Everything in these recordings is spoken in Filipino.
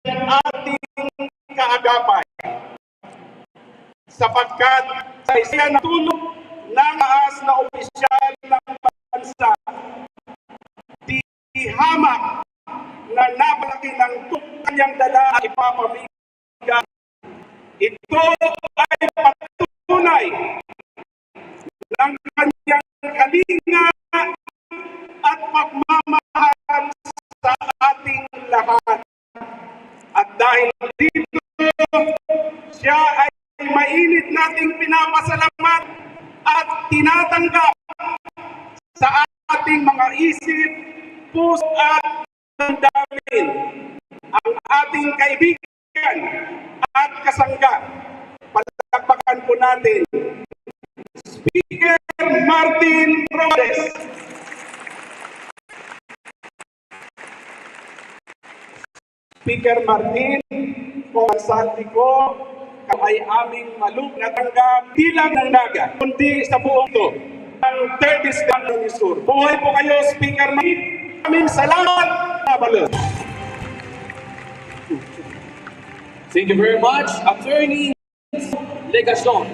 ating kaagapay sapagkat sa isa na tulong ng taas na opisyal ng bansa, di hamak na napalaki ng kanyang dala at ipapamigay. Ito ay patunay ng kanyang kalinga at pagmamahal sa ating lahat. At dahil dito, siya ay mainit nating pinapasalamat at tinatanggap sa ating mga isip, puso at damdamin ang ating kaibigan at kasangga. Palakpakan po natin Speaker Martin Romualdez. Speaker Martin, kung sabi ko, ay aming malug na tanggap bilang ng naga, kundi sa buong ito, ang 30th Gano'n Sur. Buhay po kayo, Speaker Martin. Aming salamat, Abalon. Thank you very much, Attorney Legacion.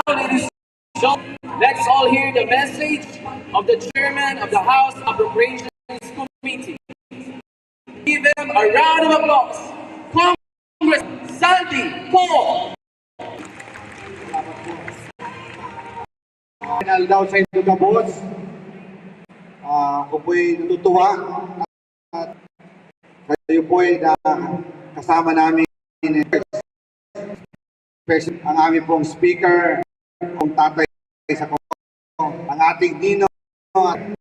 Now, ladies and gentlemen, let's all hear the message of the Chairman of the House Appropriations Committee. Give them a round of applause. Congressman Saldi Paul. Final daw sa ito na boss. Ako po'y natutuwa at kayo po'y kasama namin ang aming pong speaker, ang tatay sa ang ating Nino at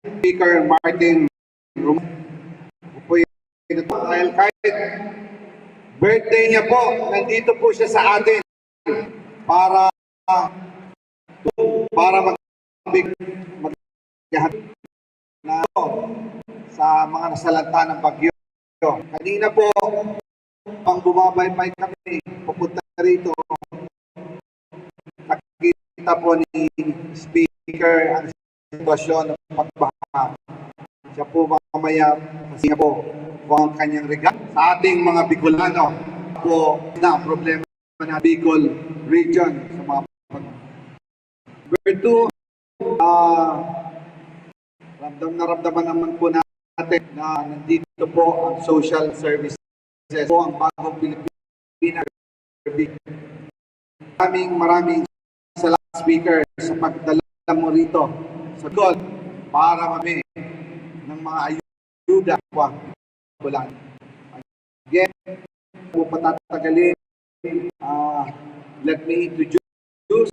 Speaker Martin Romualdez. Ako po'y natutuwa dahil kahit birthday niya po, nandito po siya sa atin para na sa mga nasalanta ng bagyo. Kanina po, pang bumabaybay kami, pupunta rito, nakikita po ni Speaker ang sitwasyon ng pagbaha. Siya po mamaya, kasi po ang kanyang regalo sa ating mga Bicolano po na problema na Bicol region sa mga Number 2, ramdam naman po natin na nandito po ang social services po ang bagong Pilipinas. Maraming salamat, Speaker, sa pagdala mo rito sa gold para kami ng mga ayuda po. Again, po patatagalin, let me introduce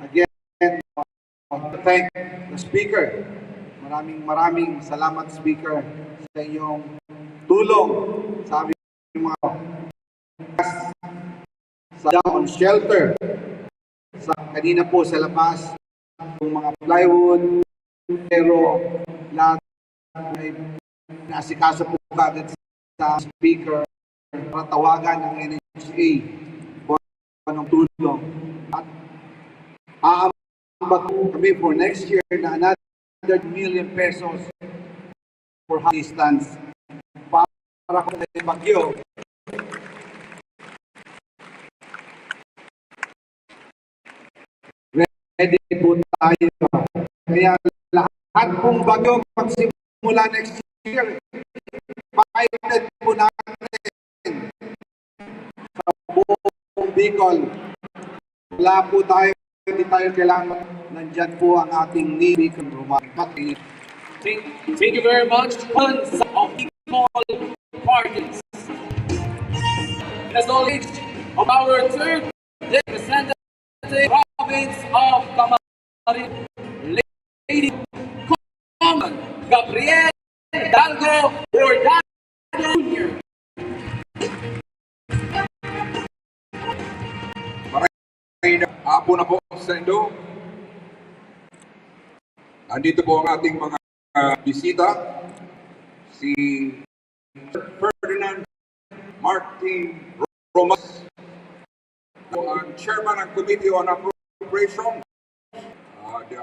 again, thank the Speaker. Maraming salamat, Speaker, sa iyong tulong sa aming mga sa down shelter. Kanina po sa labas, yung mga plywood, pero lahat ay naasikaso po agad sa Speaker para tawagan ng NHA ng tulong. At aambag kami for next year na another 100 million pesos for assistance para kung may bagyo. Ready po tayo. Kaya lahat pong bagyo magsimula next year, pakited po natin sa buong Bicol. Wala po tayo, hindi tayo kailangan. Nandyan po ang ating Navy Romualdez. Thank you very much, Hans of Bicol parties. As always, of our third representative province of Camarines, Lady Common Gabriel Hidalgo Bordado Jr. Hapon na po sa Indo. Andito po ang ating mga bisita. Si Ferdinand Martin Romualdez, ang Chairman ng Committee on Appropriations, the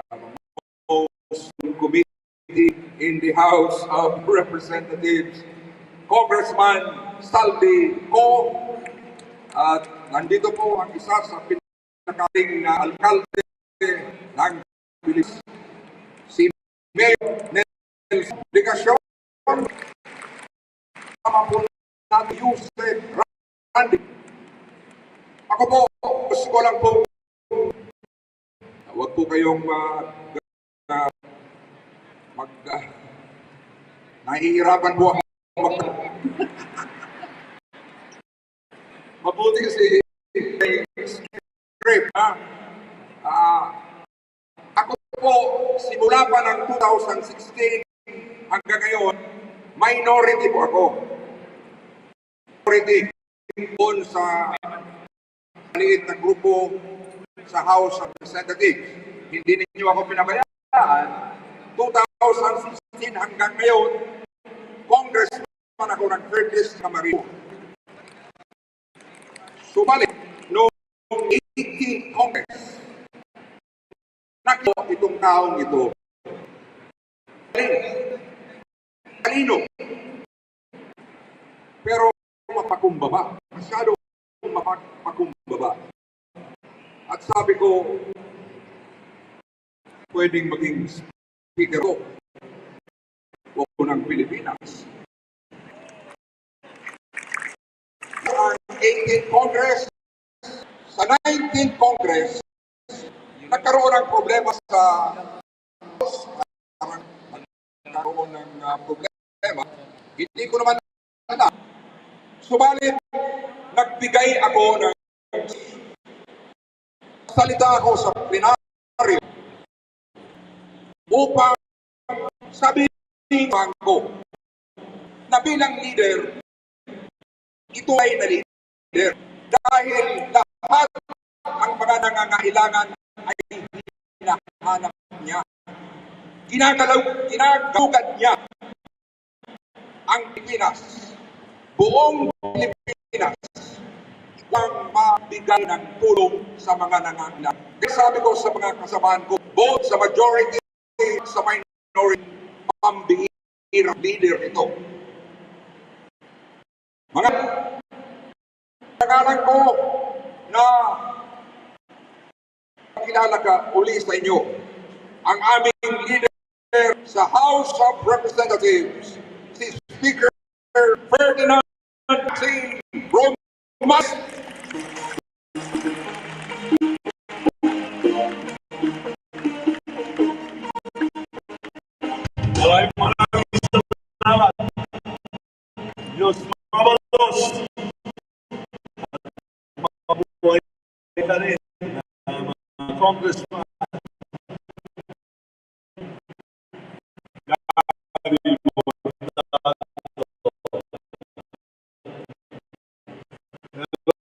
most committee in the House of Representatives, Congressman Saldi Co. At nandito po ang isa sa pinakaling na alkalde ng Pilipinas, si Mayor Nelson Ligasyon. Tama po natin Yusek Randy. Ako po, gusto ko lang po, huwag po kayong nahihirapan po ako mabuti kasi script, ha? Ako po, simula pa ng 2016 hanggang ngayon, minority po ako. Minority doon sa maliit na grupo sa House of Representatives. Hindi ninyo ako pinabayaan. 2016 hanggang ngayon, congressman ako ng 3rd District Camarines. Subalit, noong 18th Congress, nakita itong taong ito. Talino. Pero mapakumbaba. Masyado mapakumbaba. At sabi ko, pwedeng maging speaker ko. Huwag ko ng Pilipinas. Ang 18th Congress, sa 19th Congress, nagkaroon ng problema sa nagkaroon ng problema. Hindi ko naman alam. Subalit, nagbigay ako ng salita ako sa plenaryo upang sabihin ko na bilang leader, ito ay na leader dahil lahat ang mga nangangailangan ay hinahanap niya. Ginagawad niya ang Pilipinas, buong Pilipinas, ang mabigay ng tulong sa mga nangangailangan. Kaya sabi ko sa mga kasamahan ko, both sa majority, sa minority, pambihirang leader ito. Mga nagalan ko na kilala ka uli sa inyo ang aming leader sa House of Representatives, si Speaker Ferdinand C. Romas. Maraming salamat. Diyos mabalos. Mabuhay ka rin mga congressman.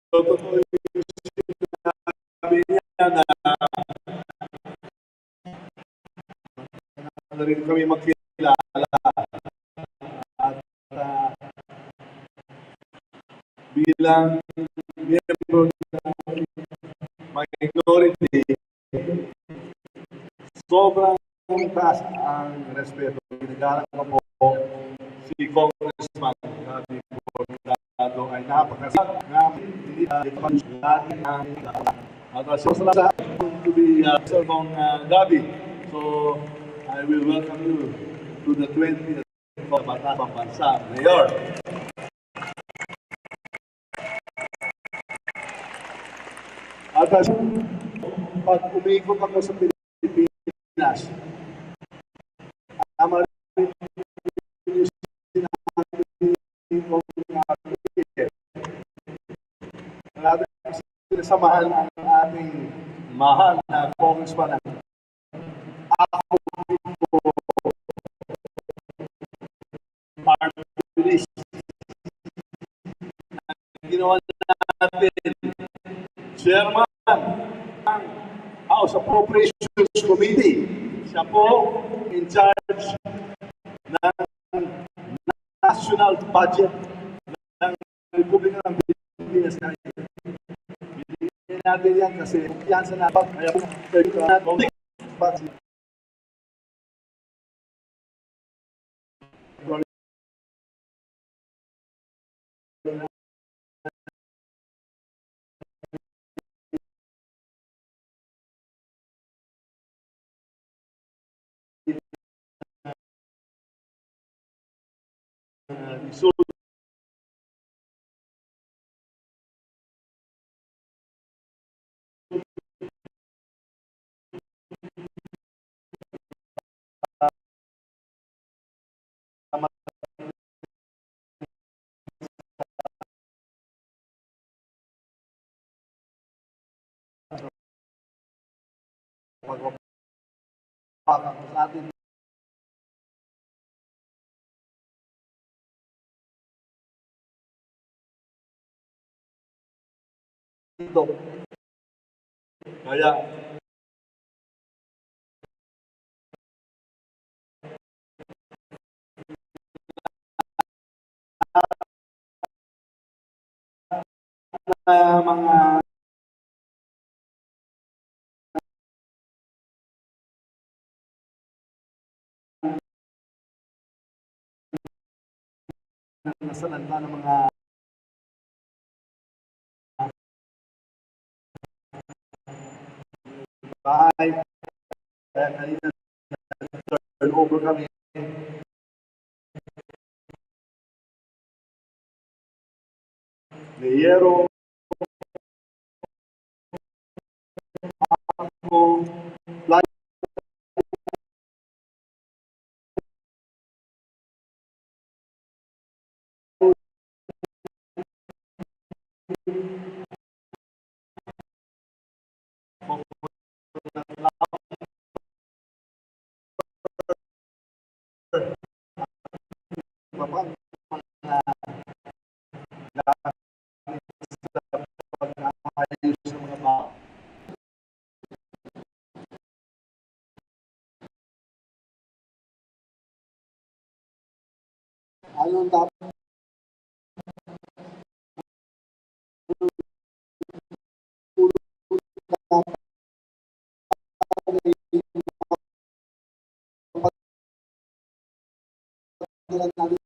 Totoo yung sinabi niya na rin kami magkilala at bilang miyembro ng minority, sobrang taas ang respeto. Pinagalan ko po si Congressman Gabi Portado ay napakasal na hindi lagi ang at salamat to be Sir Kong Gabi. So, I will welcome you to the 20th Batasang Bansa, Mayor. At pag umikot ako sa Pilipinas, tama rin yung sinabi ko na sinasamahan ang ating mahal na congressman. Ako party ginawa natin chairman ng House Appropriations Committee. Siya po in charge ng national budget ng Republika ng Pilipinas. Hindi natin yan kasi yan sa napat. Kaya po, isunod pagpapakang sa atin dito. Kaya mga nasalanta ng mga bahay. Kaya kanina turnover kami. Leyero, fly papang pag-ayos ng mga tao. Anong dapat natin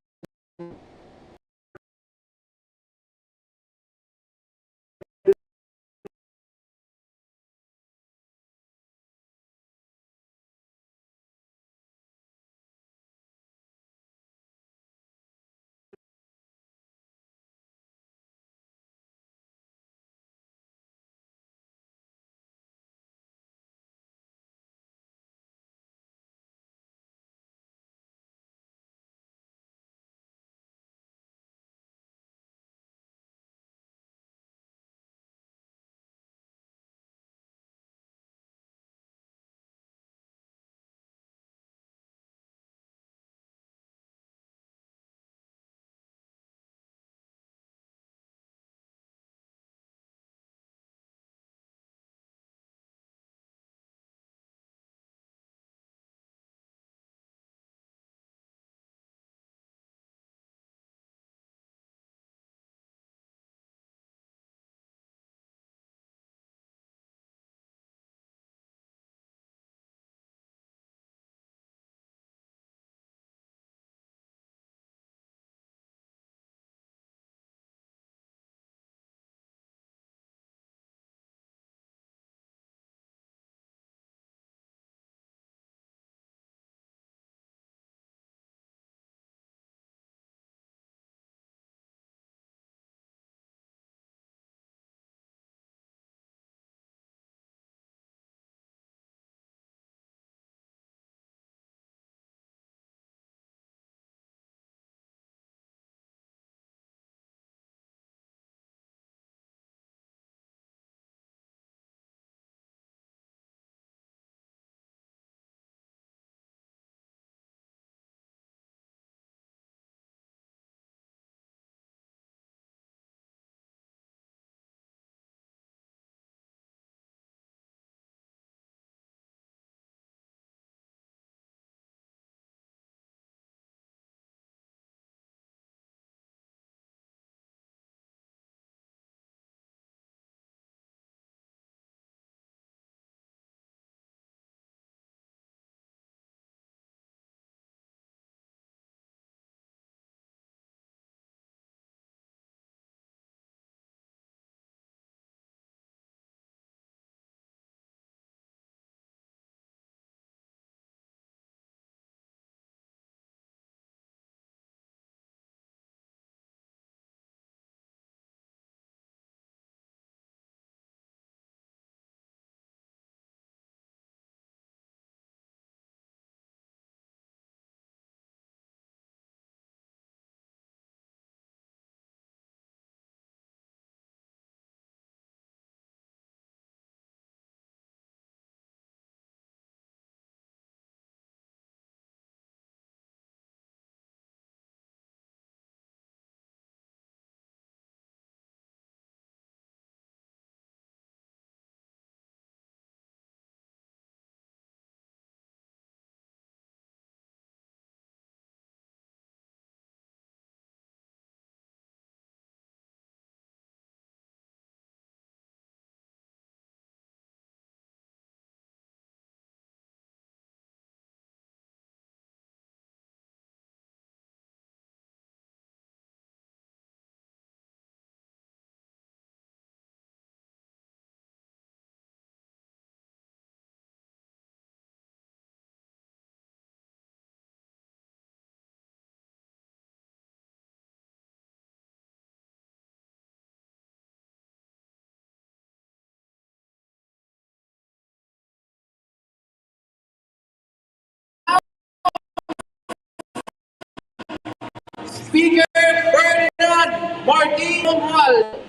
Imong Hall.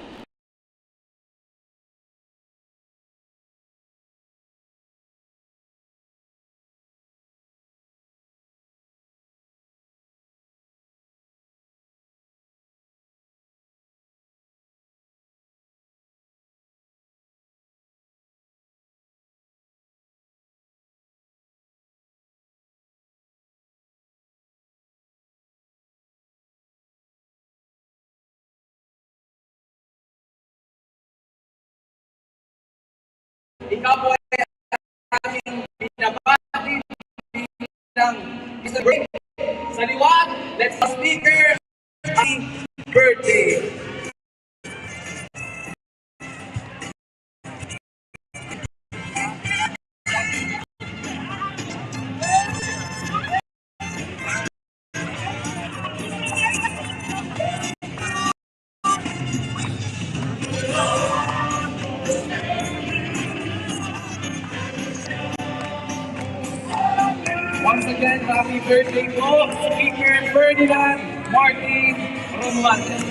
Ikaw po ay aking binabati ng isang birthday. Sa liwat, let's the speaker, happy birthday. Once again, happy birthday po, Speaker Ferdinand Martin Romualdez.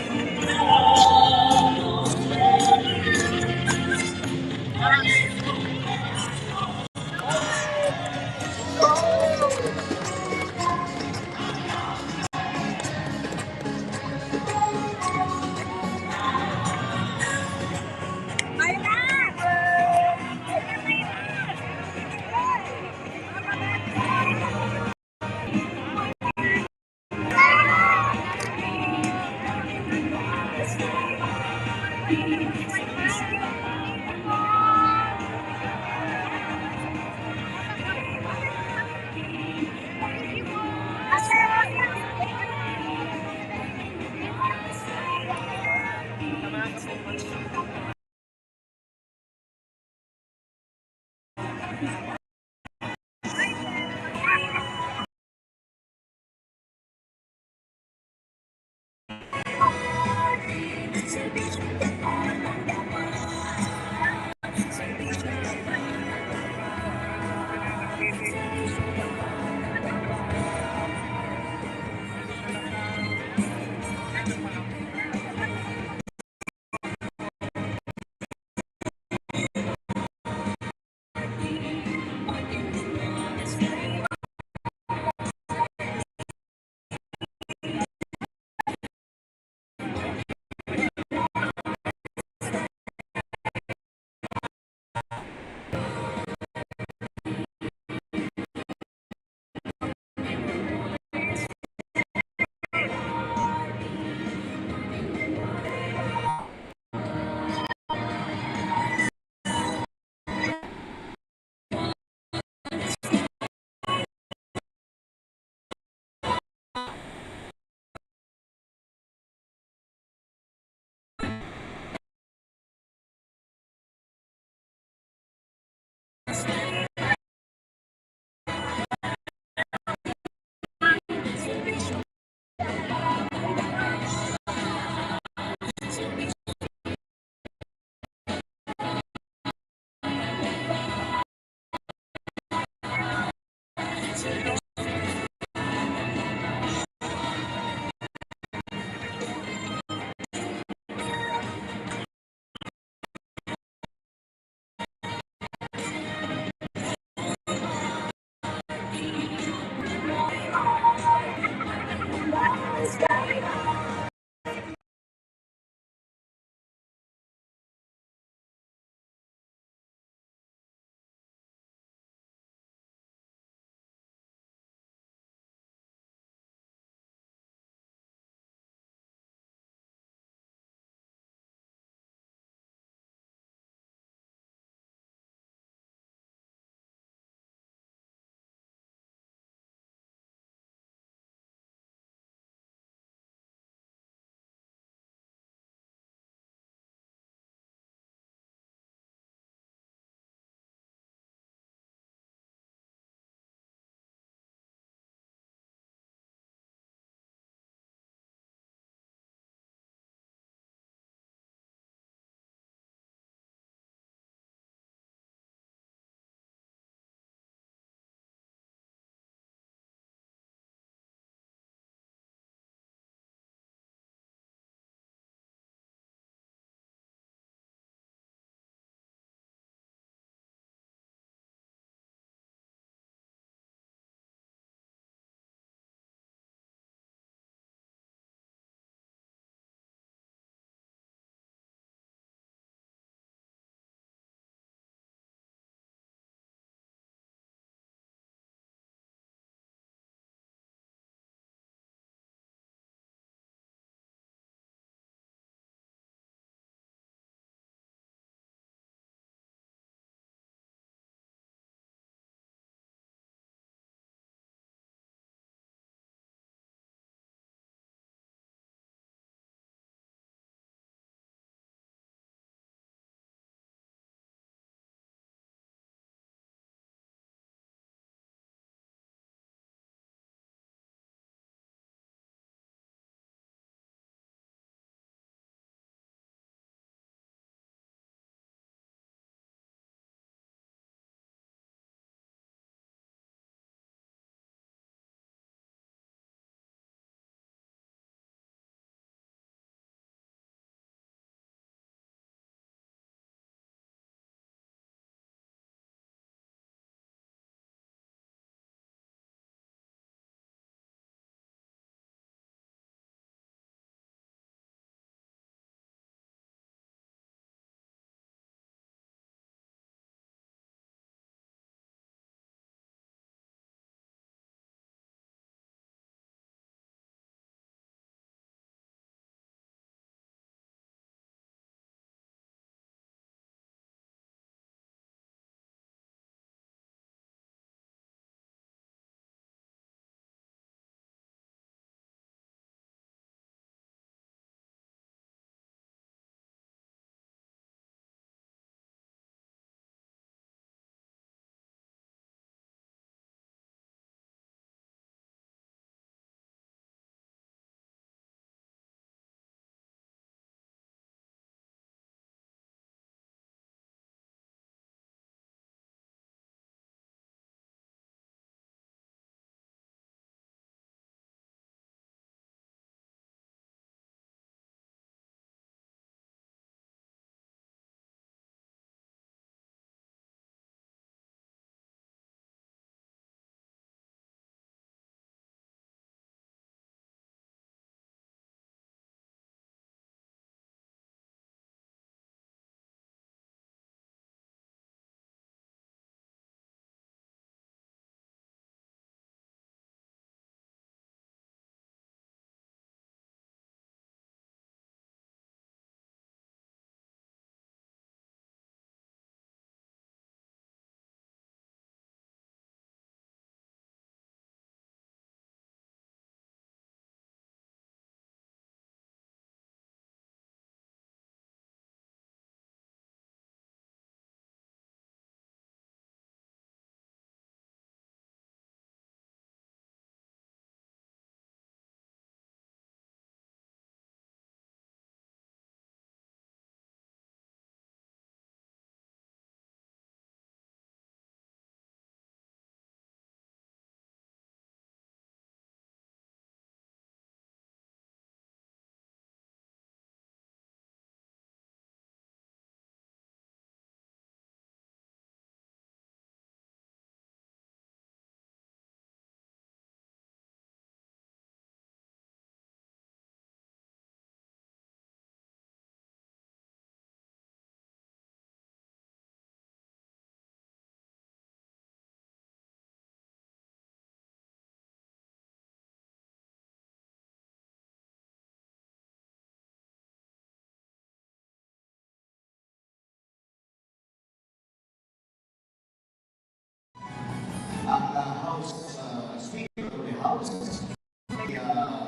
House, si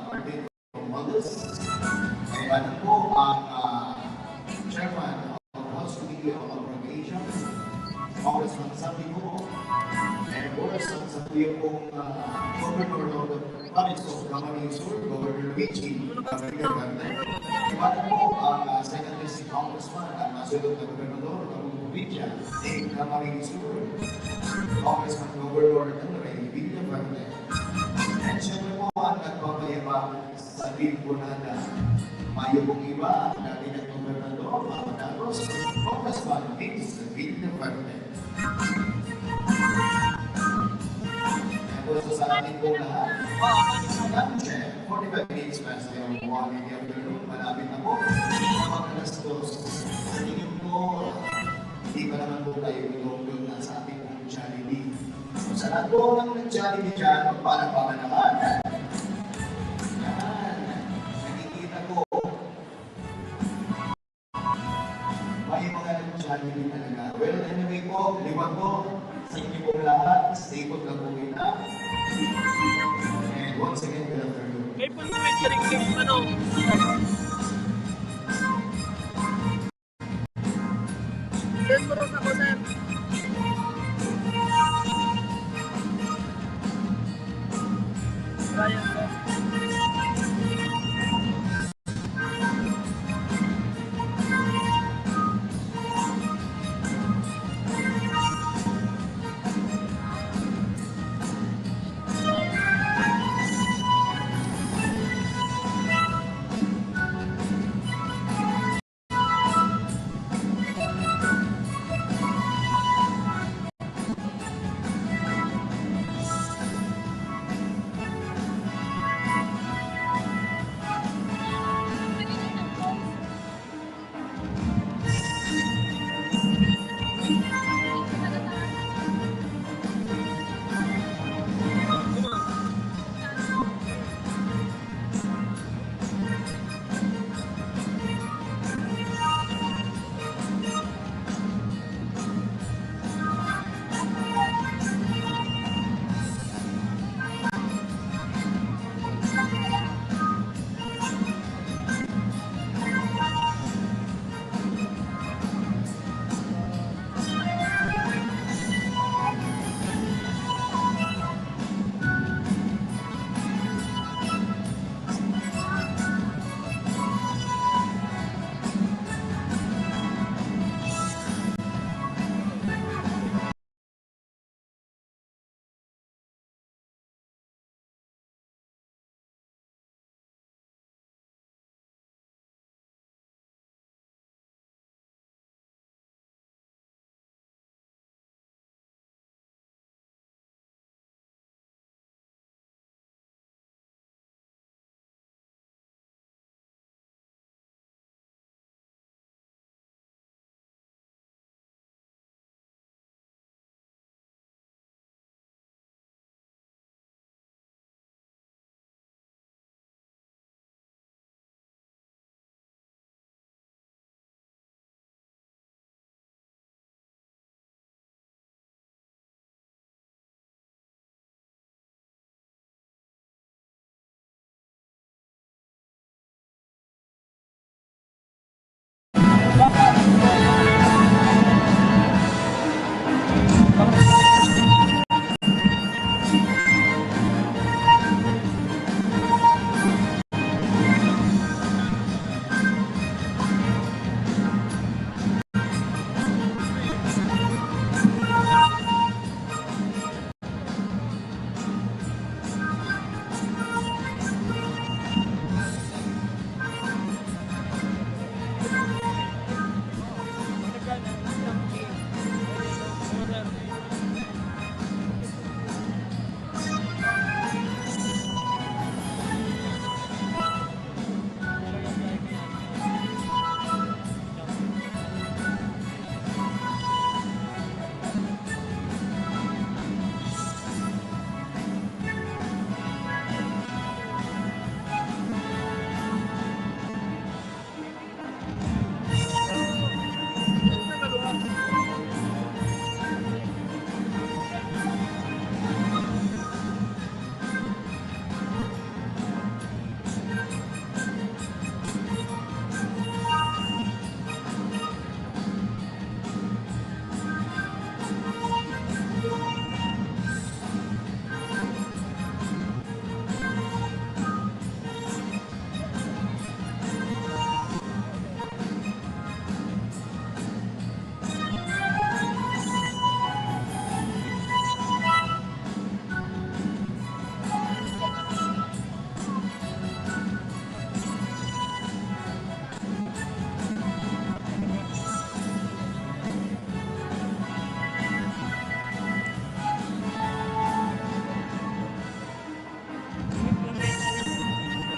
Martin Romualdez, ay ano po ang Chairman of the House Committee on Appropriation, Congressman Sandy Go, and of course, ang sa iyo pong Governor of the Province of Camarines Sur, Governor Luigi Abinaganda. Iba po ang Second District Congressman at nasunod na Gobernador ng probinsya ng Camarines Sur, Congressman Governor Henry Villafranca. At syempre po ang nagpapayabang sa Limponada. Mayo pong iba ang dating ng Gobernador, Mama Carlos, Congressman Vince Villafranca. Tapos sa ating pong lahat, Luncheon, 45 minutes past the 1 in the afternoon, malapit na po, mga alas 2. Sa tingin po, hindi pa naman po tayo ilonggang na sa ating pong Jollibee. Sa lahat po ng Jollibee dyan, magpalakpakan naman. Yan, nakikita ko. May mga Jollibee talaga. Well, anyway po, liwag po sa inyo pong lahat. Stay put lang po kita. And once again, good afternoon. May pag-uwit ka rin yung ano. Send mo rin ako, sir. Ryan, sir.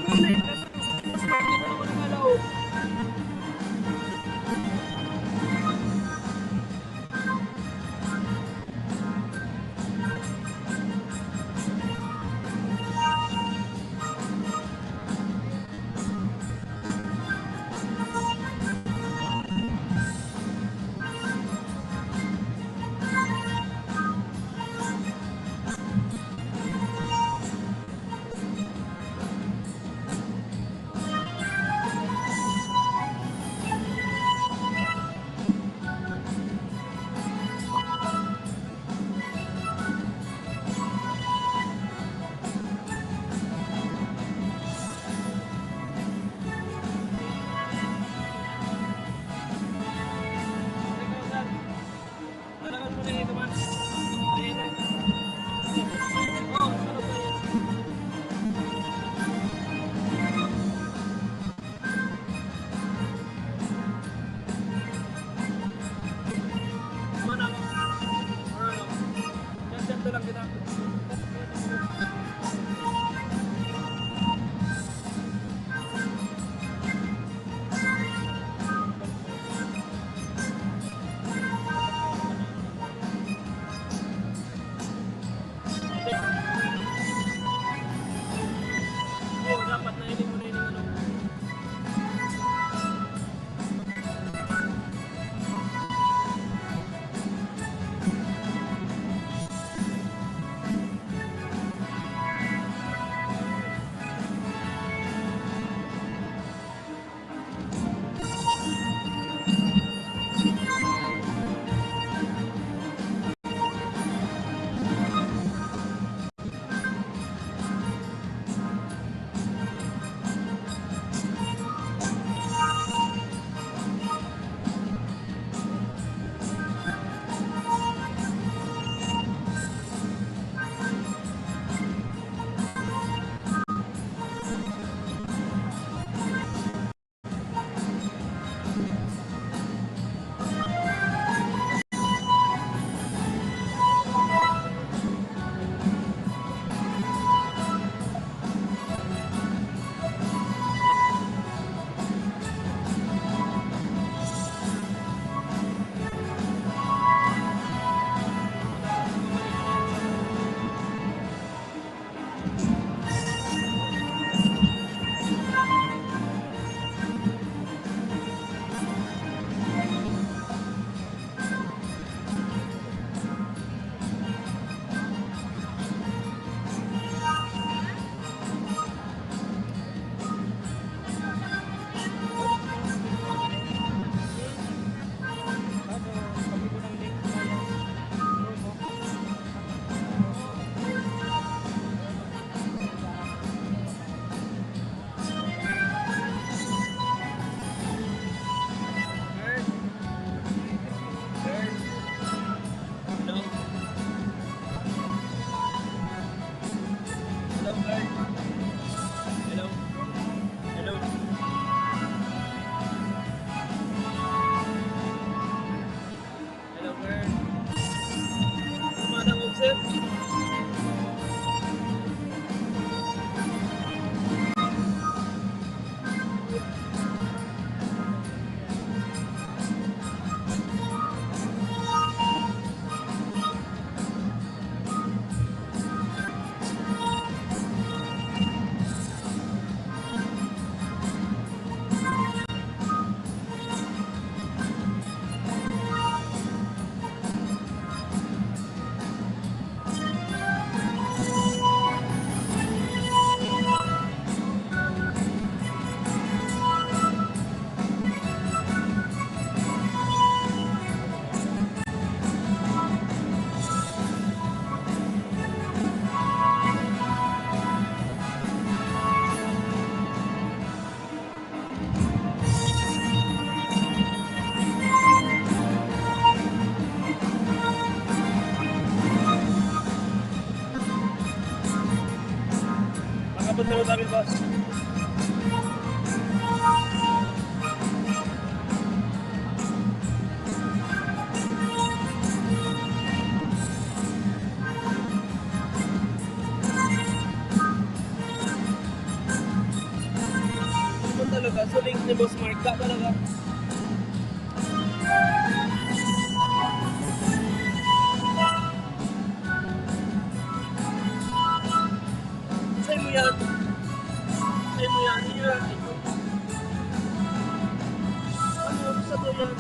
Punta mo namin, boss. suling ni Boss Mark ka talaga. Sa'yo mo yan. Sa'yo mo yan. Hirap. Ano sa to yan?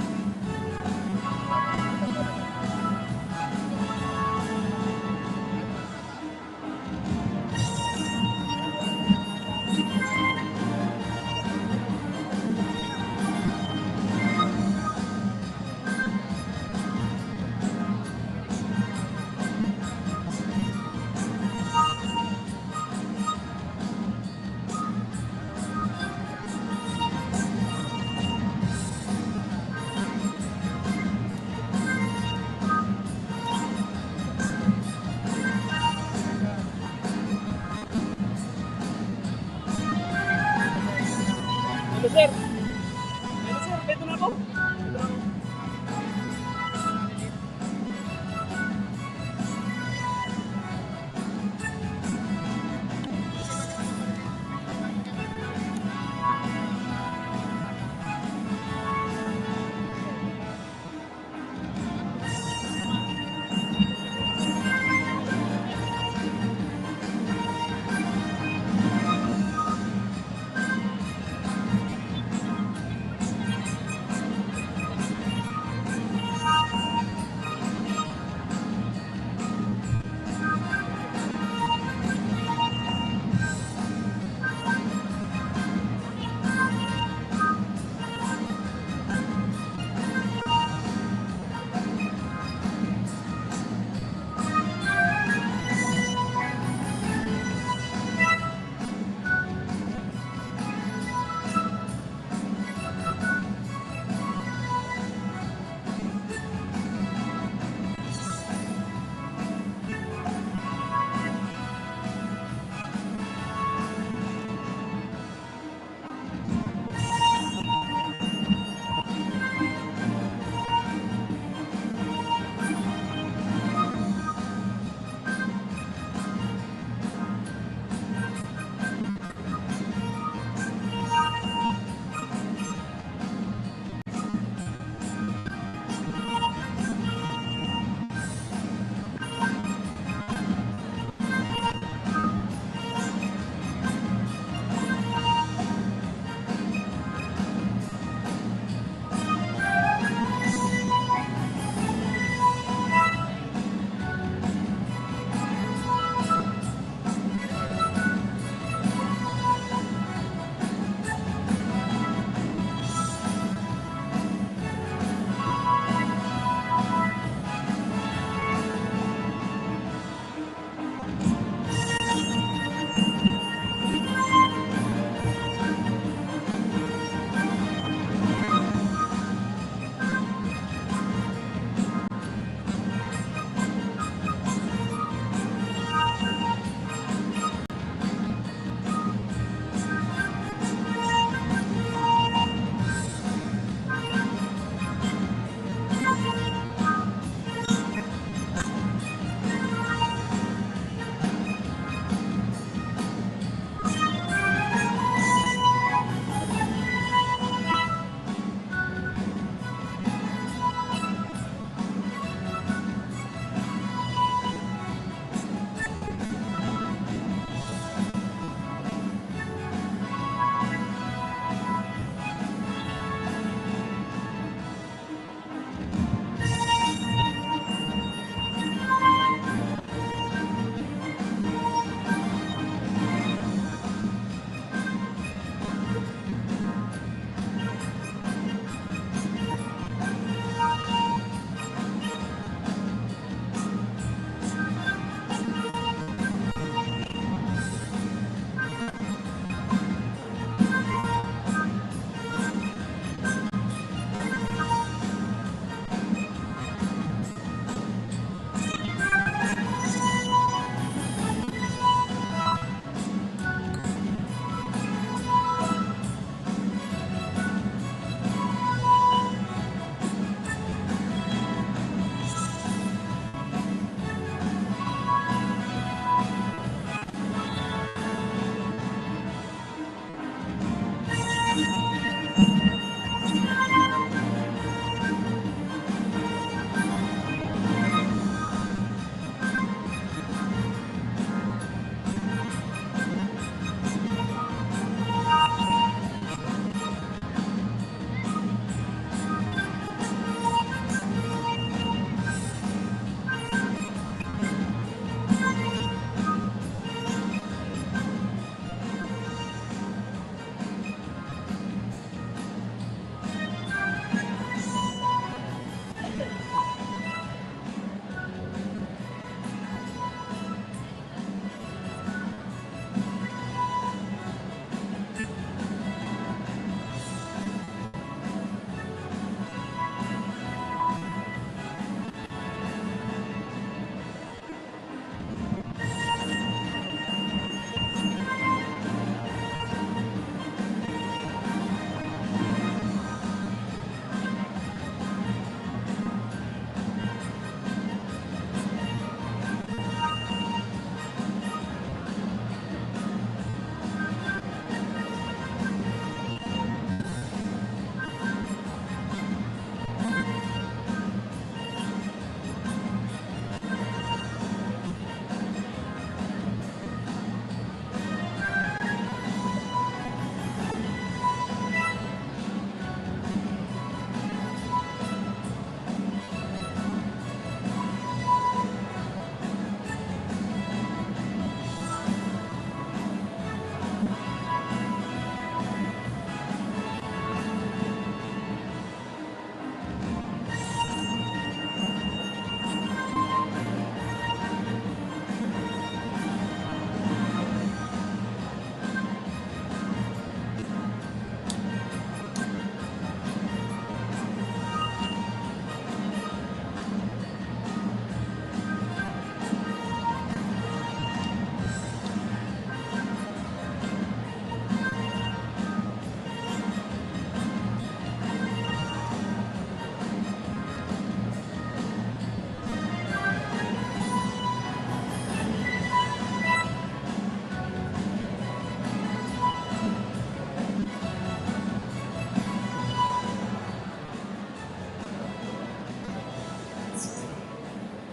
Ano sir? Ano sir? Pwede na ako? Pwede na ako.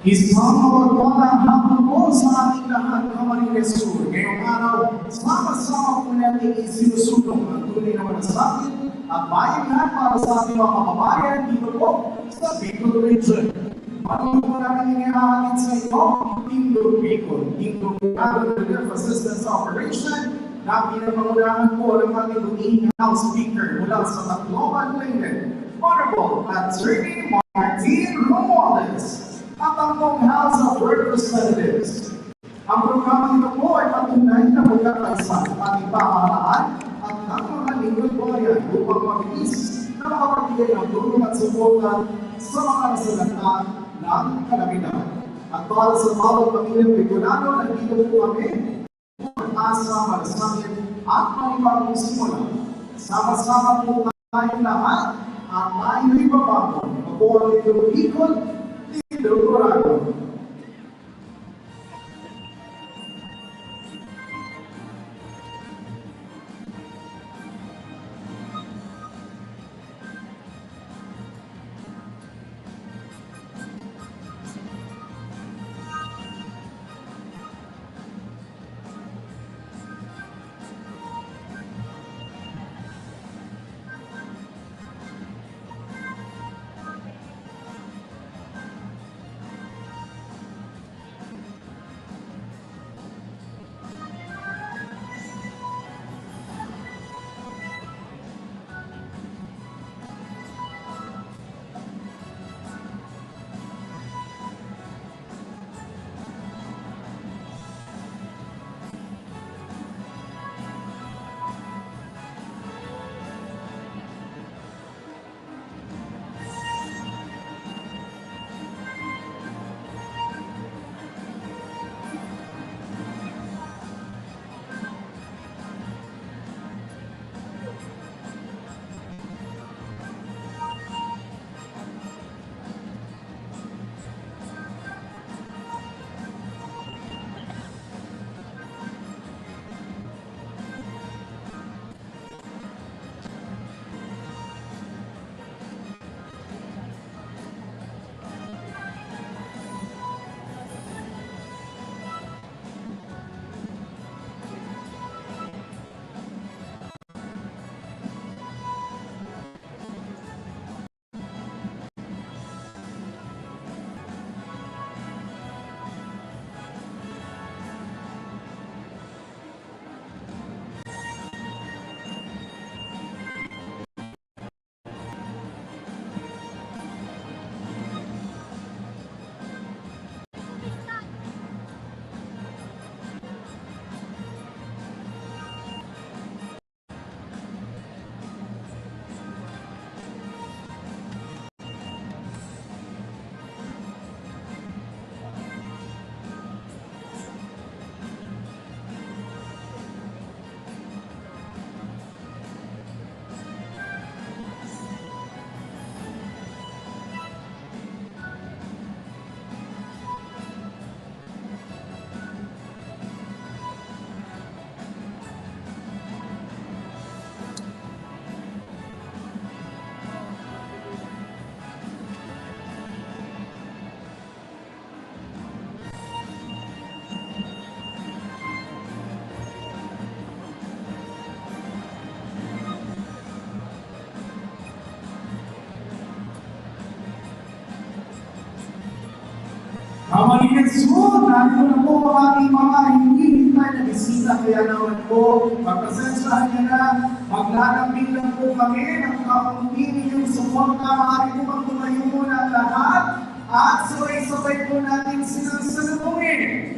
Isang mapagpalang hapon po sa ating lahat ng Camarines Sur. Ngayong araw, sama-sama po natin isinusulong ang tunay na malasakit at bayanihan para sa ating mga kababayan dito po sa Bicol Region. Patuloy po namin inihahatid sa inyo ang Team Bicol, Team Relief Assistance Operation na pinapangunahan po ng ating butihing House Speaker mula sa Tacloban, Leyden, Honorable Attorney Martin Romualdez at ang buong House of Representatives. Ang programa nito po ay patunay na pagkakaisa ng ating pamahalaan at ng mga lingkod bayan upang mabilis na makapagbigay ng tulong at suporta sa mga nasalanta ng kalamidad. At para sa bawat pamilyang Bicolano, nandito po kami pag-asa, malasakit at panibagong simula. Sama-sama po tayong lahat at tayo ibabago. Ako ang Little Bicol, Little Corado. Camarines Sur, narito na po ang ating mga hinihintay na bisita. Kaya naman po, magpasensyahan niya na, maglalambing lang po kami ng kaunti ninyong suporta. Maaari po bang tumayo muna ang lahat at sabay-sabay po natin silang salubungin.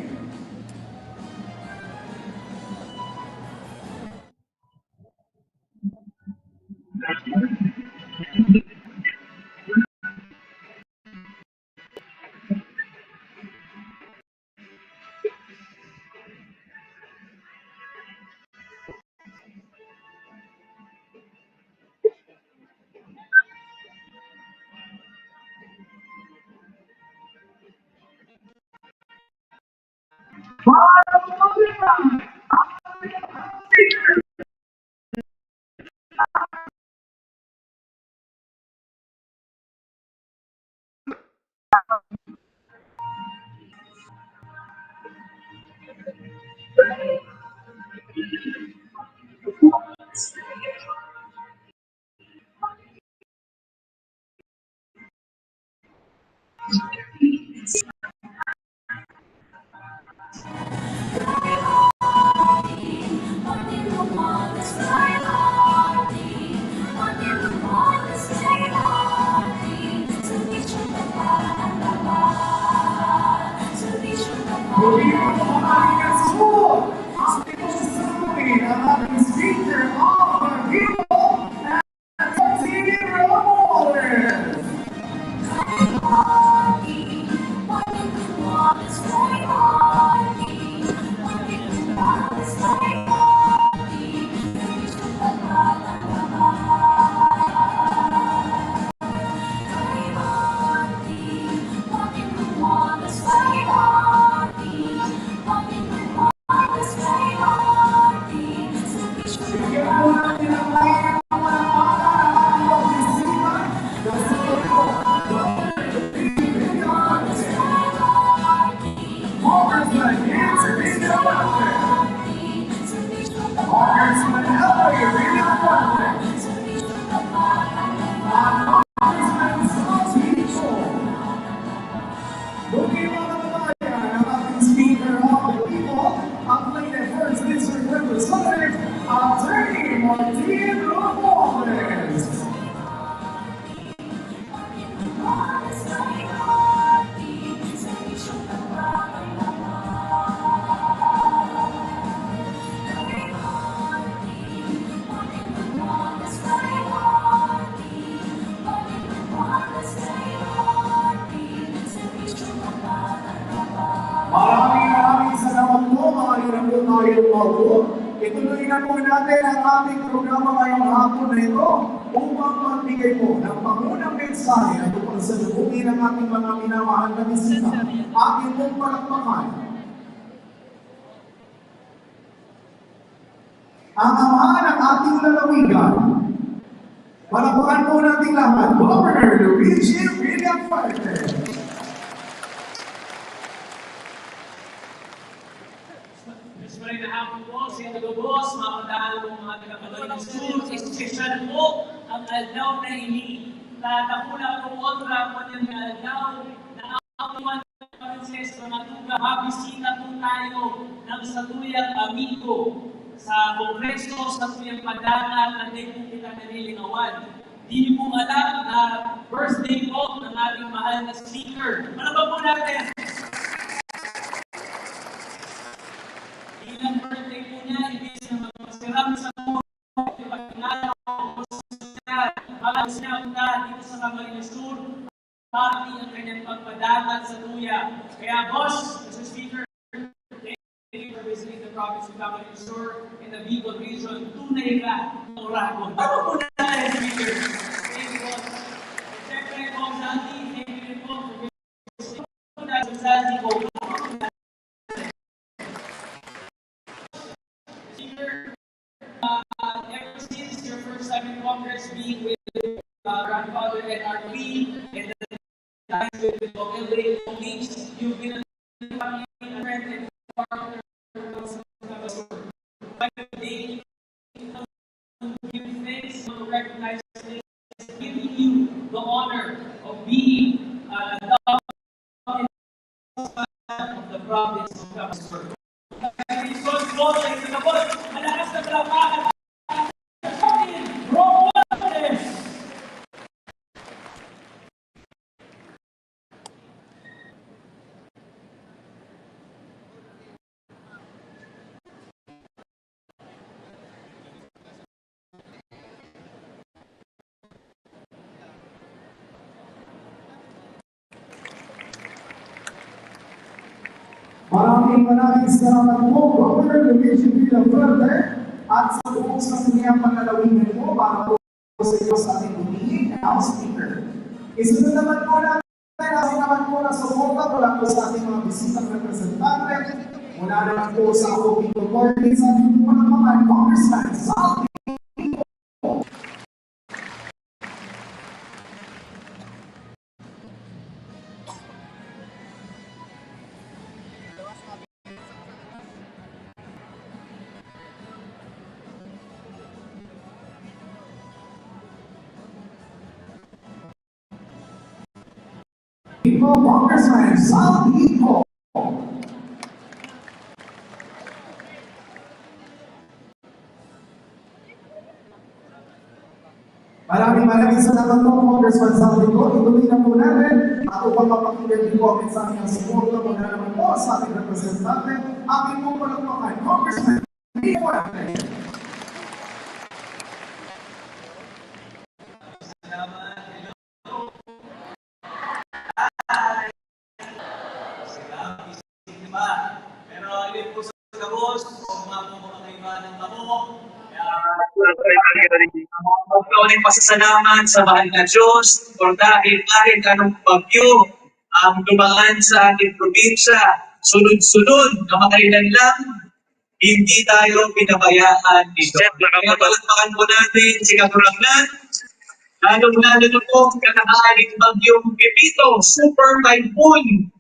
Attorney Martin Romualdez. Maraming salamat po mga ilang tayo po. Ituloy na po natin ang ating programa ngayong hapon na ito upang magbigay po ng pangunang mensahe at upang salubungin ang ating mga minamahal na bisita. Ating pong palakpakan ang ama ng ating lalawigan. Palakpakan po natin lahat, Governor Luigi Villafarte. Maraming na hapon po sa inyo lubos, mga pagdaan po mga taga-Pagdaan School, espesyal po ang aldaw na ini. Tatapula po kontra po ng aldaw na awan Princess Ramatuga, mabisita po tayo ng Satuyang Amigo sa Kongreso sa Satuyang Padangan at hindi po kita nalilingawan. Di po alam na birthday po ng ating mahal na speaker. Ano ba po natin? Ilang birthday po niya, ibig na magpasiram sa mundo, ipagkilala ko sa siya punta dito sa Camarines Sur, pati ang kanyang pagpadaman sa Tuya. Kaya boss, Mr. Speaker, thank you for visiting the province of Camarines Sur in the Bicol region. Tunay ka ng Oragon. Ano po natin, Speaker? Thank you, boss. Siyempre po, Santi, thank you rin po for visiting the Santi po. Ever since your first time in Congress, being with grandfather and our queen, and then with LA police, you've been a friend and partner of the day. Give thanks to recognize this, giving you the honor of being the of the province of Camarines. Malakas na palakpakan. Maraming salamat po, Governor Luigi Villafarte, at sa buong sangguniang panlalawigan po para po sa iyo sa ating humihin na House Speaker. Isunod naman po natin po na suporta mula po sa ating mga bisitang representante, mula naman po sa ako Bicol Party, sa ating po ng mga Congressman Salvi. Iko, Congressman Saldi Iko. Maraming salamat po, Congressman Saldi Iko. Ituloy na po natin at upang mapakinggan din po ang mensahe ng suporta mula naman po sa ating representante, ating po palakpakan, Congressman Iko. Pero alin po sa kabos, mga kaibahan ng tamo, Ang pasasalamat sa mahal na Diyos o dahil kahit anong bagyo ang dumaan sa ating probinsya, sunod-sunod na makailan lang, hindi tayo pinabayaan nito. Kaya palakpakan po natin si Katurangnan, lalong-lalo na po kakaaling bagyong Pepito, Super Typhoon,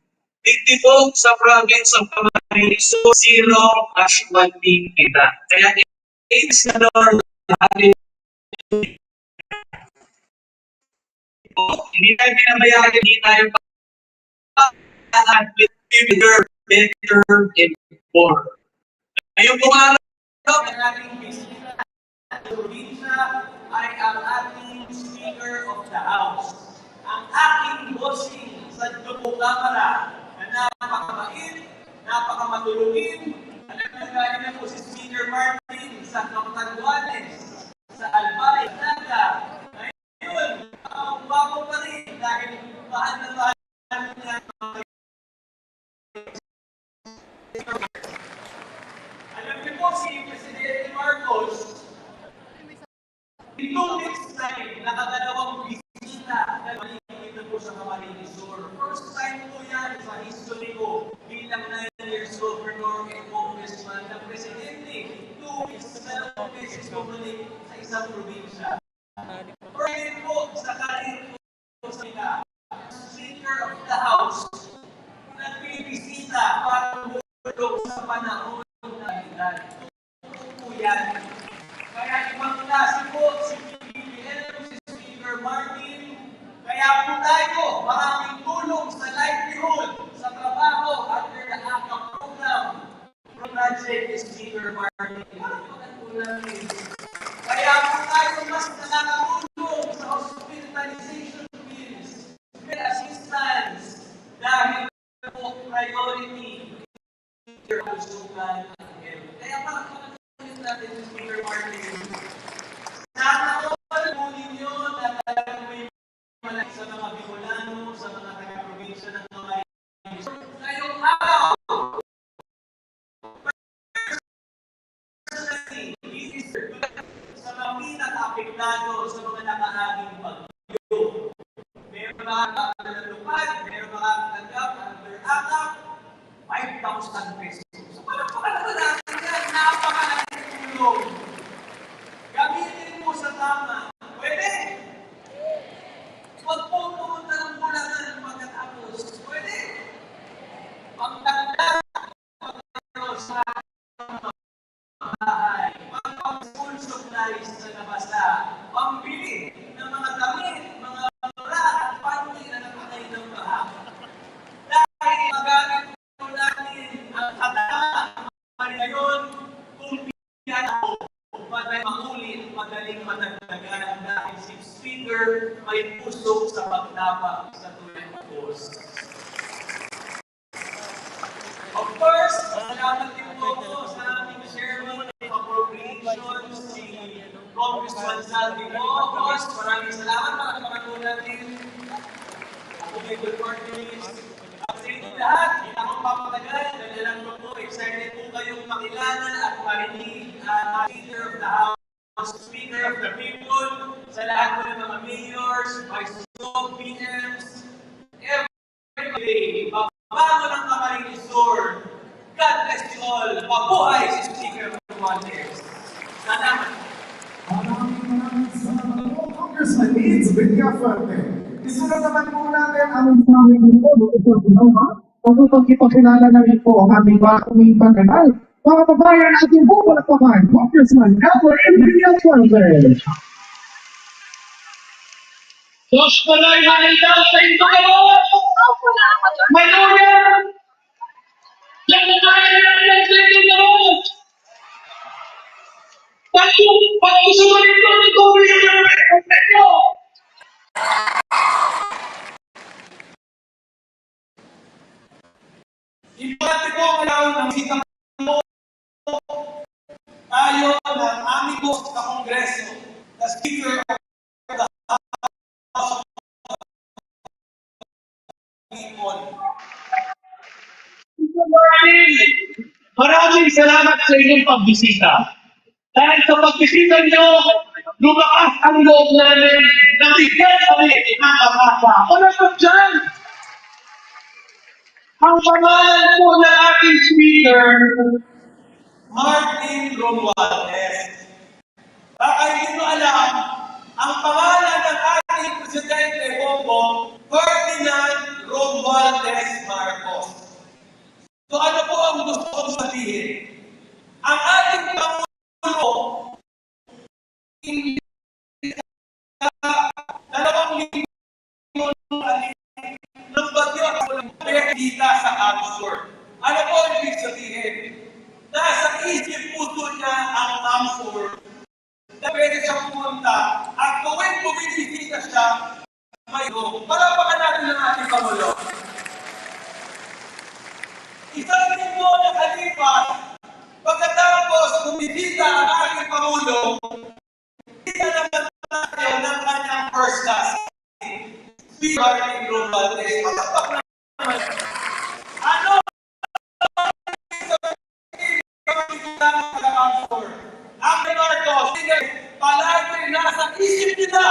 dito po sa province of Camarines, 0-1 kita. Kaya it's na Lord, hindi tayo pinabayaan, hindi tayo bigger, better, and more. Ngayong pong araw, ang ating bisita sa probinsya ay ang ating Speaker of the House. Ang aking bossing sa Dugo Kamara na napakabait, napakamatulungin, nagkagaling na po si Speaker Martin sa Capitanduanes, sa Albay, Naga. Ngayon, ang bago pa rin dahil mahal na niya. Alam niyo po si Presidente Marcos, in 2 weeks time, nakadalawang bisita na maligid po sa Camarines Sur. First time po yan sa history ko bilang 9 years governor and congressman na Presidente. 2 weeks, dalawang beses bumalik sa isang probinsya. First po sa karir po sa Speaker of the House, nagbibisita para tulong sa panahon na edad. Po yan. Kaya ibang klase po si PBBM, si Speaker Martin. Kaya po tayo, maraming tulong sa livelihood, sa trabaho, under the ACA program. Project is Speaker Martin. Kaya po tayo mas nakakatulong sa hospitalization bills, med assistance, dahil po priority kalusugan at health. Kaya pakapagpapalito natin si Speaker Martin. Sana all po ninyo na talagang may malaki sa mga Bicolano, sa mga taga-probinsya ng Camarines. Ngayong araw, personally, sa mga pinaka-apektado sa mga nakaaging bagyo. Meron mga kakalupad, meron mga katanggap under ACAP, 5,000 pesos. So, parang natin yan, napakalaking tulong. Gamitin mo sa tama. Pwede. Huwag po pumunta ng Bulacan pagkatapos. Pwede. Pagtanda, sa bahay, pang-school supplies na nabasa, pambili ng mga damit, mga mura at panty na napatay ng baha. Dahil magamit po natin ang katama ngayon kung piyan ako, madaling makulit, madaling matagdagan dahil si Speaker may puso sa pagtapa sa tuwing post. Of course, salamat din po ako sa aming Chairman of Appropriations, si Congressman Saldi po. Boss, maraming salamat para kapatunan natin. Ako may good morning. At sa inyo lahat, hindi na akong papatagal. Dahil alam ko po, excited po kayong makilala at marinig ang Speaker of the House, Speaker of the People, sa lahat po ng mga mayors, vice PMs, every day. Bago ng Camarines Sur, God bless you all. Mabuhay si Speaker of the Wonders. Salamat. Maraming salamat po, Congressman Needs Villaferte. Isunod naman po natin ang aming po sa Pinoma. Pagpapakilala na rin po ang aming bagong panganal. Mga babayan, ating po palakpakan, Congressman Albert Villaferte. Diyos ko lang ay daw sa inyo! Maluya! Yan na tayo ng legislative na rules! Pag sumunod ko, ito yung nyo! Importante po ngayon ang sitang tayo ng aming boss sa Kongreso, the Speaker of the House of People. Good morning! Maraming salamat sa inyong pagbisita. Dahil sa pagbisita nyo, lumakas ang loob namin na bigyan kami ng pag-asa. Ano ba dyan? Ang pangalan po ng ating speaker, Martin Romualdez. Baka hindi nyo alam, ang pangalan ng ating Presidente Bongbong, Ferdinand Romualdez Marcos. So ano po ang gusto kong sabihin? Ang ating Pangulo, hindi dalawang linggo ng bagyo ang dita sa Amsur. Ano po ang ibig sabihin? Nasa isip puso niya ang Amsur na pwede siya pumunta at kung bumibisita siya, may go. Palapakan natin ang ating Pangulo. Isang linggo na kalipas, pagkatapos bumisita ang ating Pangulo, kita naman tayo ng kanyang first class. Speaker Martin Romualdez. Ano ang Marcos, palagi nasa isip nila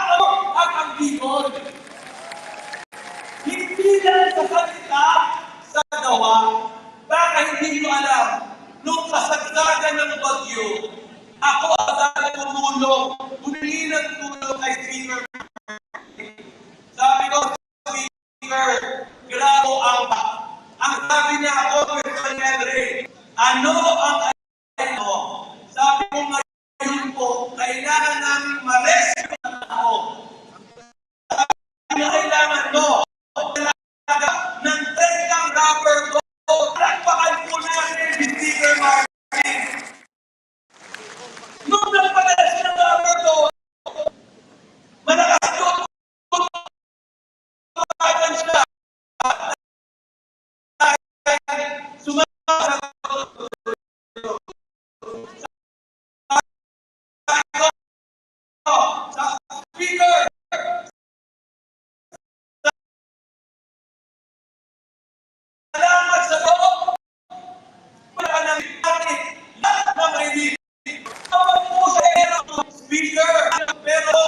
ang Bicol. Hindi lang sa salita, sa gawa. Baka hindi nyo alam, nung kasagsagan ng bagyo, ako agad tumulong, humingi ng tulong kay Speaker. Sabi ko, Speaker, grabo ang sabi niya ako, Mr. Henry, ano ang ano? Sabi ko ngayon po, kailangan namin ma-rescue ang tao. Sabi niya, kailangan mo, ng trekang rubber ko, talakpakan po natin si Speaker Martin. Nung nagpadala siya ng rubber ko, malakas ko, tumagan siya. Speaker, salamat sa loob. Wala nang natin lahat ng relief. Tawag po sa era, Speaker, pero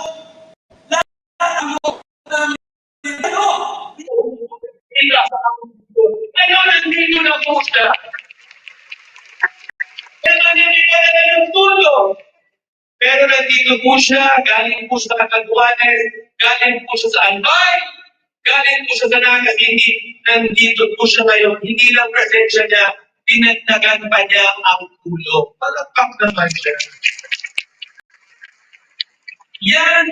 lahat ang loob namin. Ano? ngayon nandito na po siya. Pero hindi ka na ng tulong. Pero nandito po siya, galing po sa Catanduanes, galing po siya sa Albay, galing po siya sa Nagas, hindi nandito po siya ngayon. Hindi lang presensya niya, pinagdagan pa niya ang tulong. Palakpak naman siya. Yan,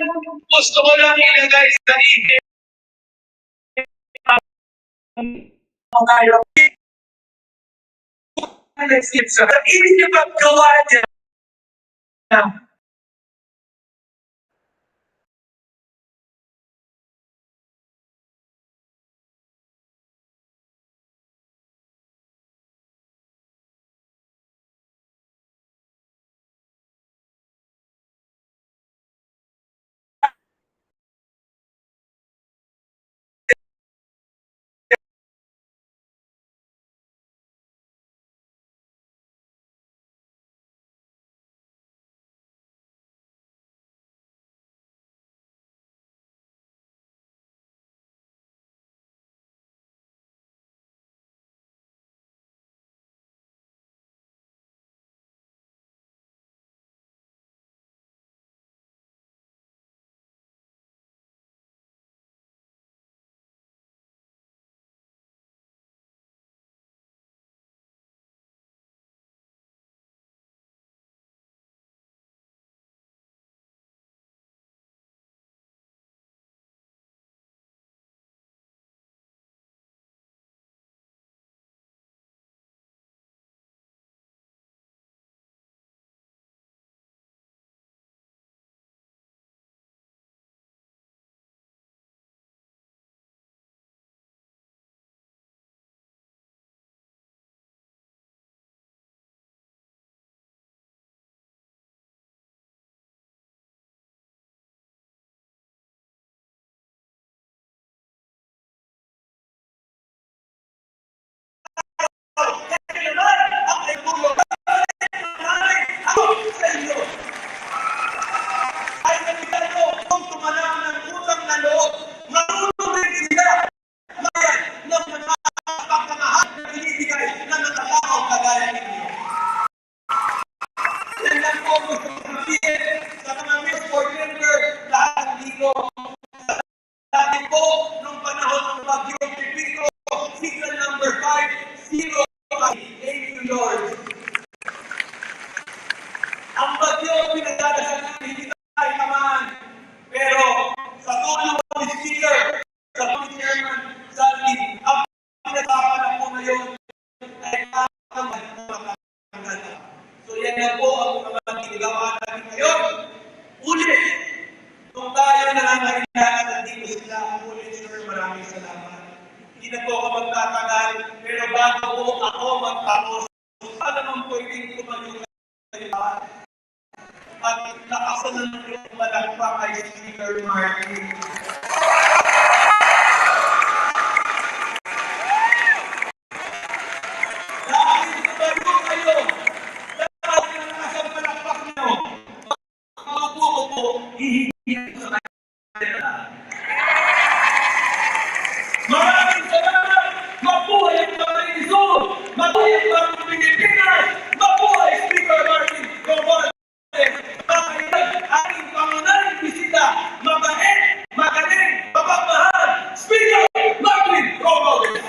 gusto ko lang ilagay sa isip. Mga sa isip at gawa niya. po gusto kong sabihin sa mga Miss Coordinator, lahat dito. Dati po, nung panahon ng Bagyo Pipito, signal number 5, 0. Thank you, Lord. Ang bagyo pinagdadasal namin, hindi tayo naman. Pero sa tulong ni Speaker, sa tulong ni Chairman Salvi, ang pinag-apalan po ngayon ay naman matanggal. So yan na po ang mga ginagawa natin ngayon. Ulit, kung tayo nangangailangan at dito sila, ulit sir, maraming salamat. Hindi na po ako magtatagal, pero bago po ako magtapos, paano naman pwedeng tumayo kayo at nakasan ng yung malakpa kay Speaker Martin. Dahil tumayo kayo, dahil na nakasang palakpak nyo, maupo ko po, hihigit sa kanila. Maraming salamat! Mabuhay ang Panginoon! Mabuhay ang Panginoon Pilipinas! Mabuhay Speaker Martin Romualdez! Aking pangunahing bisita, mabait, magaling, mapagmahal, Speaker Martin Romualdez!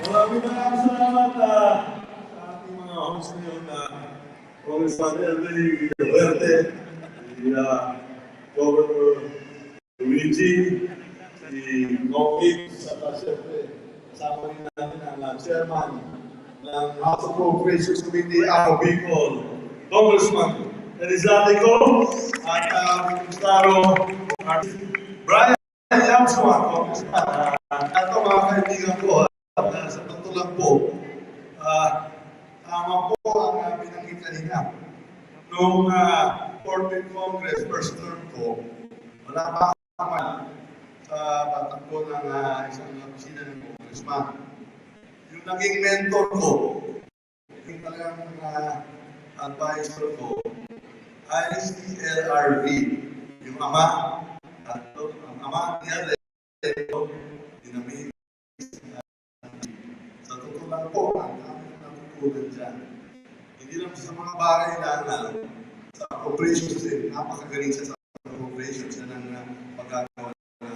Maraming salamat sa ating mga host ngayon na Congressman Elvin Villaverde, si Governor Luigi, si Nongit, at siyempre kasama rin natin ang Chairman ng House Appropriations Committee, Aro Bicol, Congressman Elizalde at Gustavo Brian Yamswan, Congressman. At mga kaibigan ko, sa totoo lang po, tama po ang binanggit kanina. Noong 14th Congress, first term ko, wala pa naman sa patakbo ng isang opisina ng congressman. Yung naging mentor ko, yung talagang advisor ko, ay si LRV, yung ama, at ang ama niya, dinamig. Sa totoo lang po, ang dami na natutunan dyan. Hindi lang sa mga bagay na sa operations din, napakagaling siya sa operations na ng pagkakawa na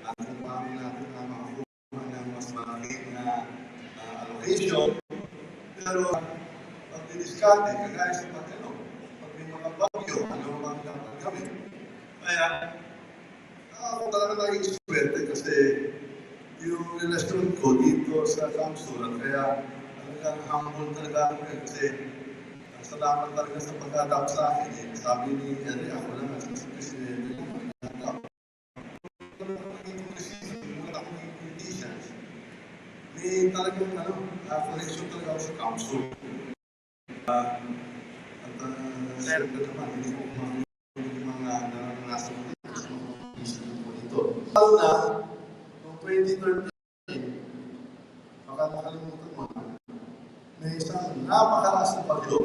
at kung paano natin na makakuha ng mas malaking allocation. Pero pag diniskarte, kagaya sa pag may mga bagyo, ano ang dapat gawin. Kaya, ako talaga naging swerte kasi yung relasyon ko dito sa council, kaya talagang humble talaga ako kasi salamat talaga sa pag-adapt sa akin. Sabi ni Henry, ako lang at sa Presidente ng pag-adapt. Wala akong politicians. May talagang connection talaga ako sa council. At siyempre naman, hindi ko mga nasa dito. Lalo na, noong 2013, baka nakalimutan mo, may isang napakalakas na bagyo.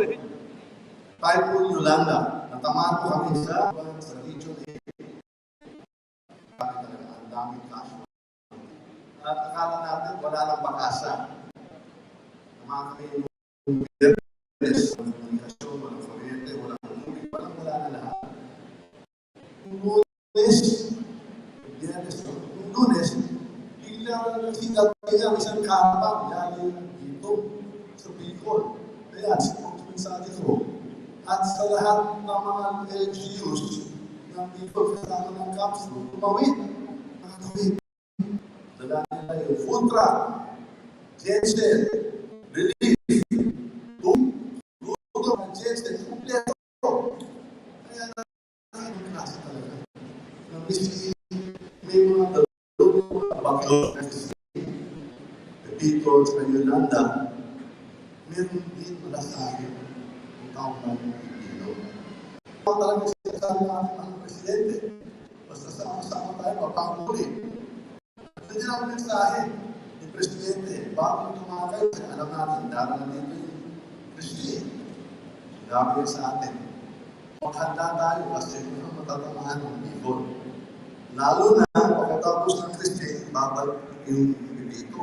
Typhoon Yolanda. Natamaan po kami sa region A. Ang daming cash. At akala natin wala lang pag-asa. Naman kami yung business, walang komunikasyon, walang kuryente, walang tubig, wala na lahat. Yung Lunes, bigla na sigat niya isang kapang galing dito sa Bicol. Kaya si Congressman Saldi ko. At sa lahat ng mga LGUs ng Bicol kasama ng capsule, tumawid. Nakatawid. Dala nila yung food truck, genset, relief, luto ng genset, kompleto. Kaya nakakasama klase talaga. May mga bagyo sa Bicol, sa Yolanda, meron din malasakit ang taong ng Pilipino. Ako talaga sinasabi natin ang Presidente, basta sama-sama tayo mapanguli. Ito din ang mensahe ni Presidente, bago tumakay, alam natin, darating dito yung Presidente. Dami sa atin. Maghanda tayo kasi kung matatamaan ng Bicol. Lalo na pagkatapos ng Kriste, babalik yung dito.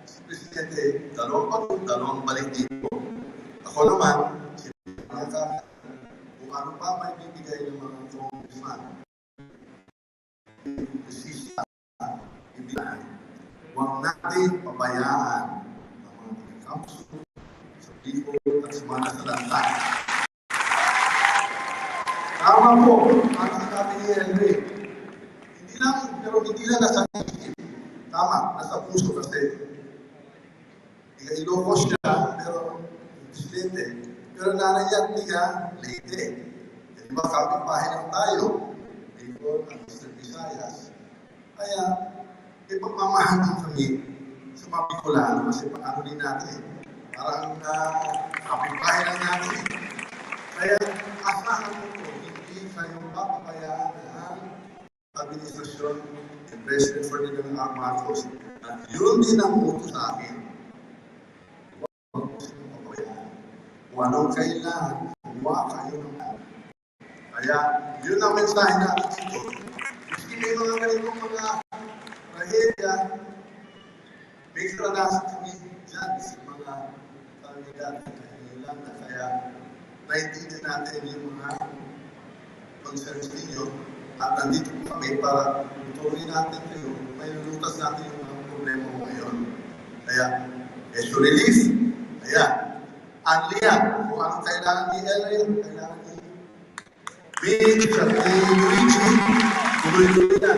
Si Presidente, dalawang balik dito. Ako naman, sinabi ka, kung ano pa may bibigay ng mga congressman, resista, ibigay. Huwag natin pabayaan ang mga taga-council sa Bicol at sa mga nasalantay. Tama po, ang sinabi ni Henry. Hindi lang nasa isip. Tama, nasa puso kasi. Ilocos siya, pero Presidente. Pero nanay at niya, Leyte. Di ba, kapit-bahay lang tayo. Bicol at Eastern Visayas. Kaya, ipagmamahal din kami sa mga Bicolano kasi paano din natin. Parang kapit-bahay lang natin. Kaya, asahan mo po, hindi kayo papapayaan ng administrasyon ni President Ferdinand R. Marcos. At yun din ang utos sa akin. Kung anong kailangan, kumuha kayo ng kaya, yun ang mensahe natin dito. Maski may mga ganitong mga trahedya, may karanasan kami dyan sa mga pamilya at kahilan na kaya naintindihan natin yung mga concerns ninyo at nandito po kami para tutuloy natin kayo, may lulutas natin yung mga problema mo ngayon. Kaya, issue relief, ayan. Anliya, kung anong kailangan ni Elrin, kailangan ni Mitch at ni Luigi, tuloy-tuloy na.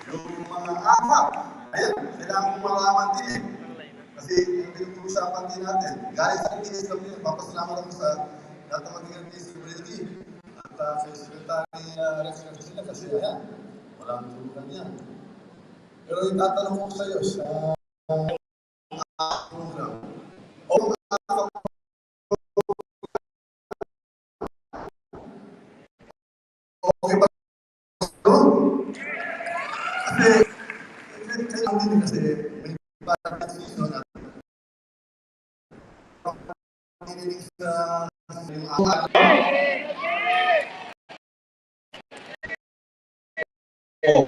Yung mga ahap, ayan, kailangan mo malaman din eh. Kasi yung pinag-uusapan din natin, galing sa minister niya, papasalamat ako sa lahat ng mga minister community at sa Secretary Rex Garcia kasi ayan, walang tulugan yan. Pero itatanong ko sa iyo sa program, okay ba? Kasi kailangan din kasi may parang decision at pinilig sa Ayan.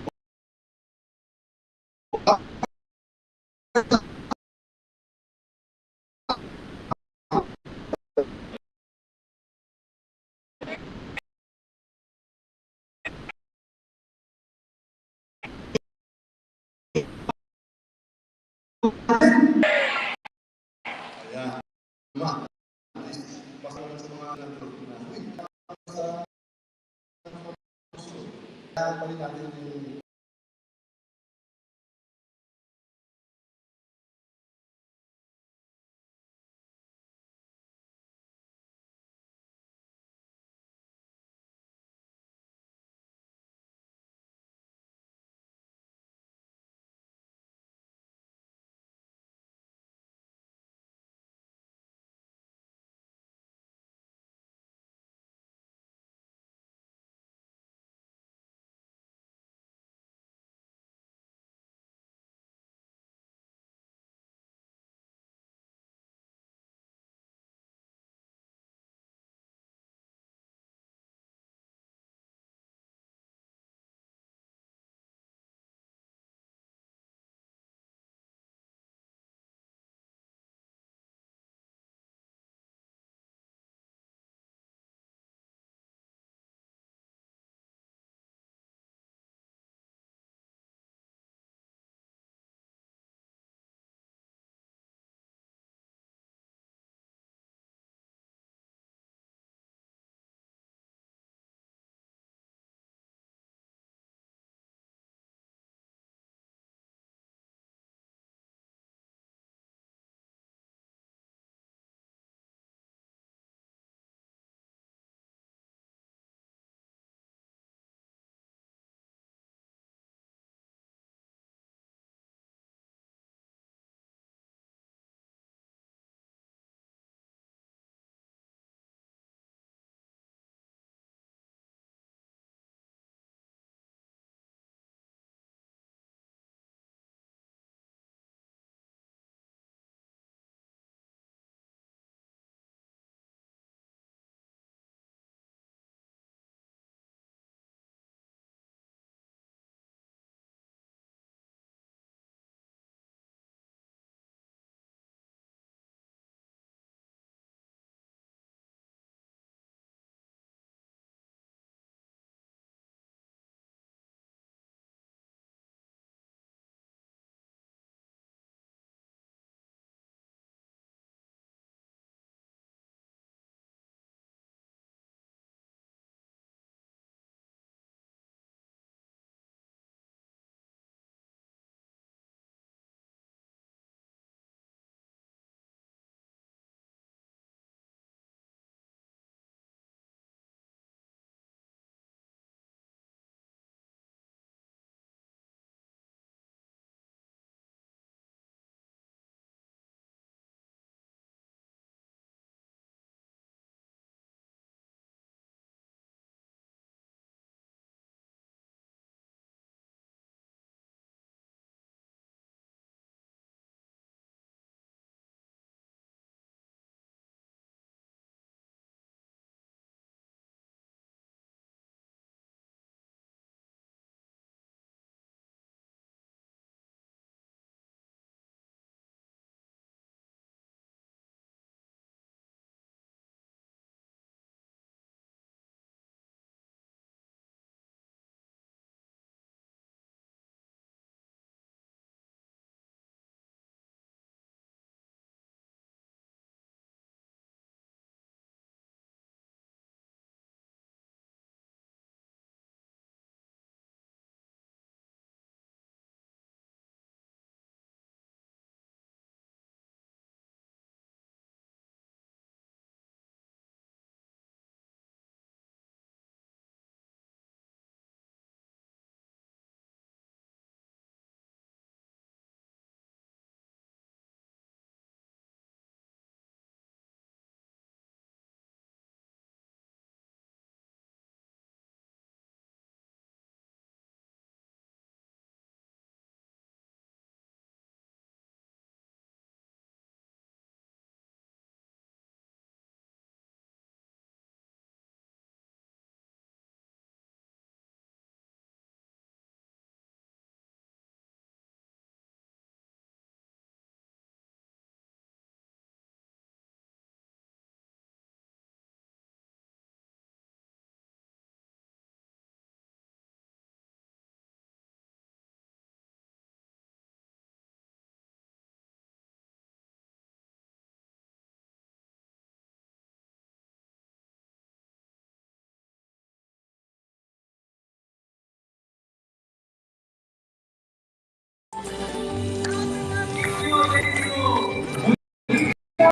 Basta sa mga nandun na, kaya pa rin natin yung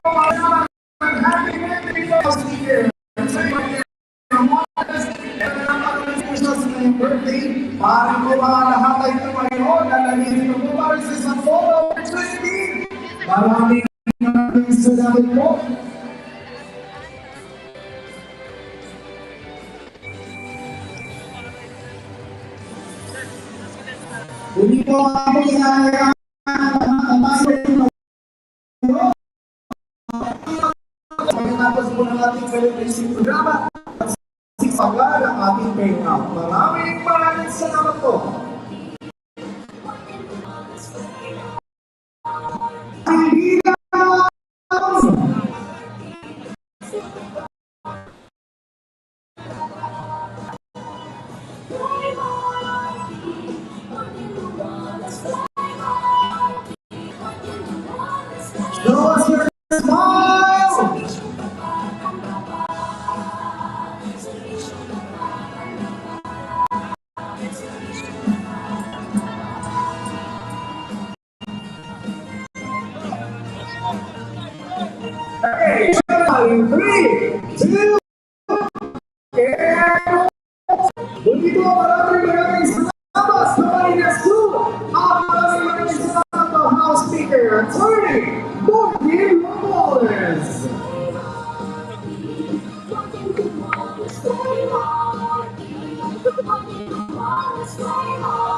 Happy birthday po, Speaker! Birthday, maaaring po mga lahat ay tumayo na nalilito po para sa isang photo opportunity. Maraming salamat po. Hindi po ako inaayakan ang pagkatapos po ng ating celebration programa at sipagan ang ating payout. Maraming salamat po. Hindi na show us your smile! Hey, 3, 2, and muli po maraming salamat sa Marinas School at maraming salamat sa House Speaker, Attorney Martin Robles. Stay on.